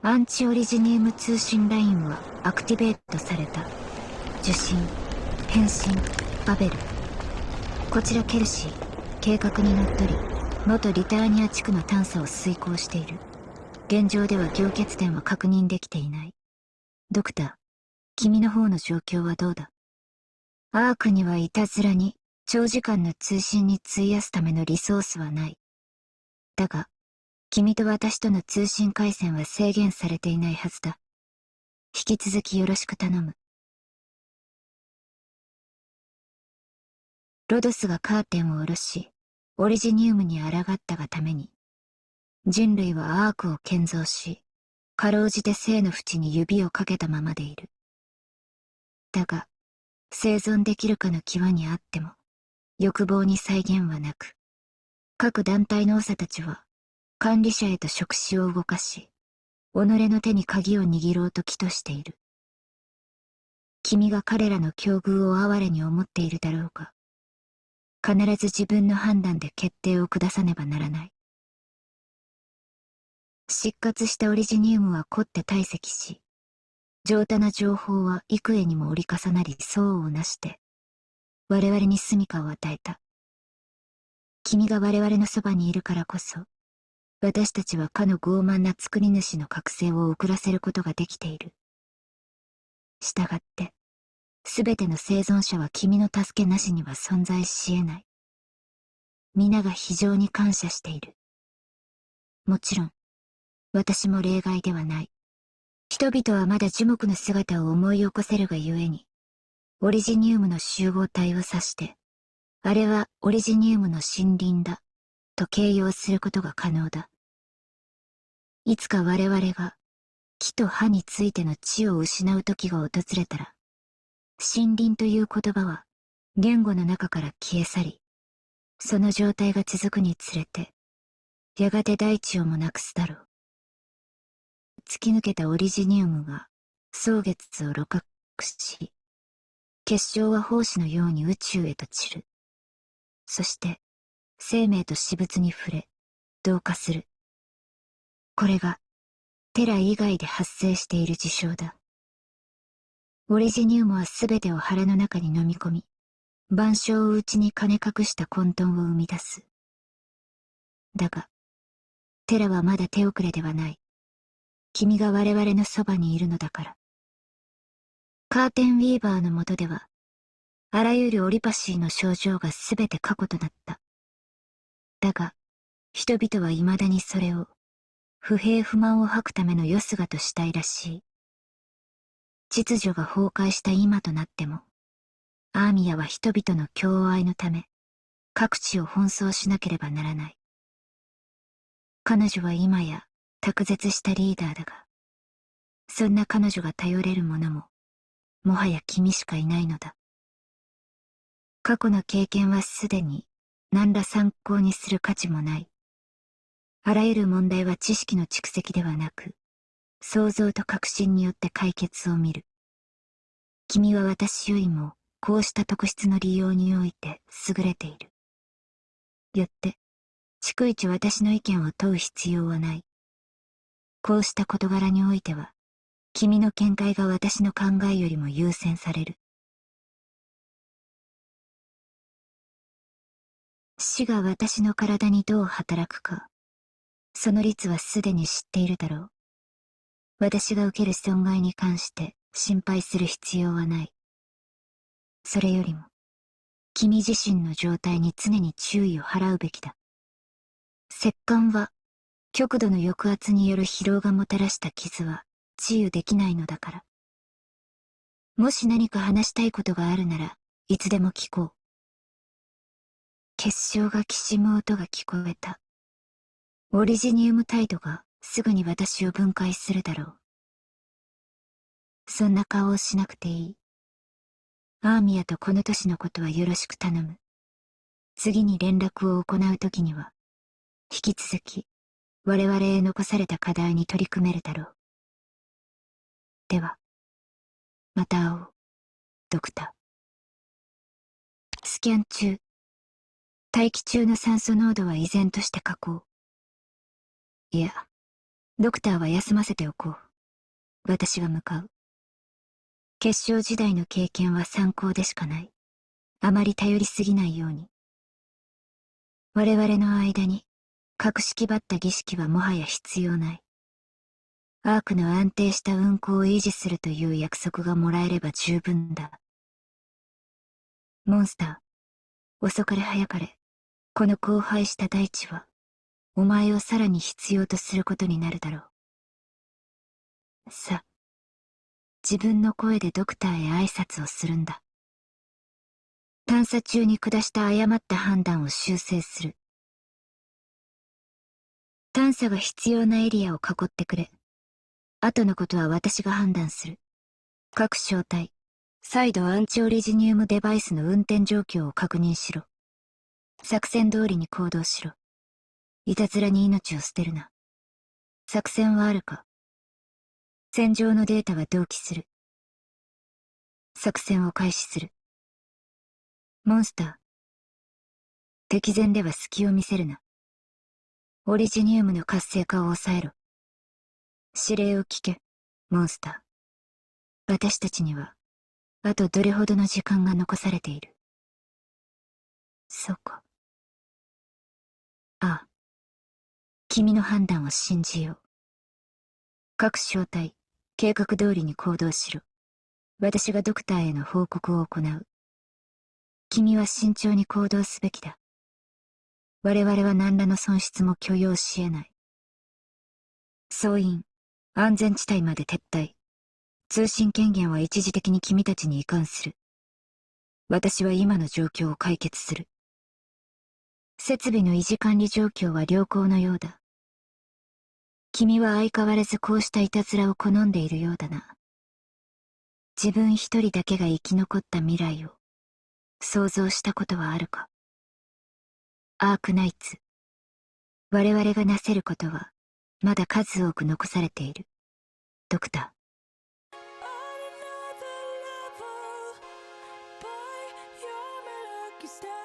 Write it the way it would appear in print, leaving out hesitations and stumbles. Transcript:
アンチオリジニウム通信ラインはアクティベートされた。受信、返信、バベル。こちらケルシー、計画にのっとり、元リターニア地区の探査を遂行している。現状では凝結点は確認できていない。ドクター、君の方の状況はどうだ？アークにはいたずらに長時間の通信に費やすためのリソースはない。だが、君と私との通信回線は制限されていないはずだ。引き続きよろしく頼む。ロドスがカーテンを下ろし、オリジニウムに抗ったがために、人類はアークを建造し、かろうじて生の淵に指をかけたままでいる。だが、生存できるかの際にあっても、欲望に際限はなく、各団体の長たちは、管理者へと触手を動かし、己の手に鍵を握ろうと企図している。君が彼らの境遇を哀れに思っているだろうか。必ず自分の判断で決定を下さねばならない。失活したオリジニウムは凝って堆積し、上多な情報は幾重にも折り重なり相をなして、我々に住処を与えた。君が我々のそばにいるからこそ、私たちはかの傲慢な作り主の覚醒を遅らせることができている。したがって、すべての生存者は君の助けなしには存在し得ない。皆が非常に感謝している。もちろん、私も例外ではない。人々はまだ樹木の姿を思い起こせるがゆえに、オリジニウムの集合体を指して、あれはオリジニウムの森林だ、と形容することが可能だ。いつか我々が、木と葉についての知を失う時が訪れたら、森林という言葉は、言語の中から消え去り、その状態が続くにつれて、やがて大地をもなくすだろう。突き抜けたオリジニウムが、蒼月を露獲し、結晶は胞子のように宇宙へと散る。そして、生命と死物に触れ、同化する。これが、テラ以外で発生している事象だ。オリジニウムは全てを腹の中に飲み込み、万象を内に金隠した混沌を生み出す。だが、テラはまだ手遅れではない。君が我々のそばにいるのだから。カーテンウィーバーの下では、あらゆるオリパシーの症状が全て過去となった。だが、人々は未だにそれを、不平不満を吐くためのよすがとしたいらしい。秩序が崩壊した今となっても、アーミヤは人々の共愛のため、各地を奔走しなければならない。彼女は今や卓絶したリーダーだが、そんな彼女が頼れる者も、もはや君しかいないのだ。過去の経験はすでに何ら参考にする価値もない。あらゆる問題は知識の蓄積ではなく、想像と確信によって解決を見る。君は私よりもこうした特質の利用において優れている。よって、逐一私の意見を問う必要はない。こうした事柄においては、君の見解が私の考えよりも優先される。死が私の体にどう働くか、その率はすでに知っているだろう。私が受ける損害に関して心配する必要はない。それよりも、君自身の状態に常に注意を払うべきだ。摂関は、極度の抑圧による疲労がもたらした傷は治癒できないのだから。もし何か話したいことがあるならいつでも聞こう。結晶がきしむ音が聞こえた。オリジニウム態度がすぐに私を分解するだろう。そんな顔をしなくていい。アーミヤとこの年のことはよろしく頼む。次に連絡を行うときには、引き続き我々へ残された課題に取り組めるだろう。では、また会おう、ドクター。スキャン中。大気中の酸素濃度は依然として下降。いや、ドクターは休ませておこう。私が向かう。結晶時代の経験は参考でしかない。あまり頼りすぎないように。我々の間に格式ばった儀式はもはや必要ない。アークの安定した運行を維持するという約束がもらえれば十分だ。モンスター、遅かれ早かれ、この荒廃した大地は、お前をさらに必要とすることになるだろう。さ、自分の声でドクターへ挨拶をするんだ。探査中に下した誤った判断を修正する。探査が必要なエリアを囲ってくれ。後のことは私が判断する。各小隊、再度アンチオリジニウムデバイスの運転状況を確認しろ。作戦通りに行動しろ。いたずらに命を捨てるな。作戦はあるか？戦場のデータは同期する。作戦を開始する。モンスター、敵前では隙を見せるな。オリジニウムの活性化を抑えろ。指令を聞け、モンスター。私たちには、あとどれほどの時間が残されている。そうか。ああ。君の判断を信じよう。各小隊、計画通りに行動しろ。私がドクターへの報告を行う。君は慎重に行動すべきだ。我々は何らの損失も許容し得ない。総員、安全地帯まで撤退。通信権限は一時的に君たちに移管する。私は今の状況を解決する。設備の維持管理状況は良好のようだ。君は相変わらずこうしたいたずらを好んでいるようだな。自分一人だけが生き残った未来を想像したことはあるか？アークナイツ、我々がなせることはまだ数多く残されている。ドクター。On another level, by your melodic style.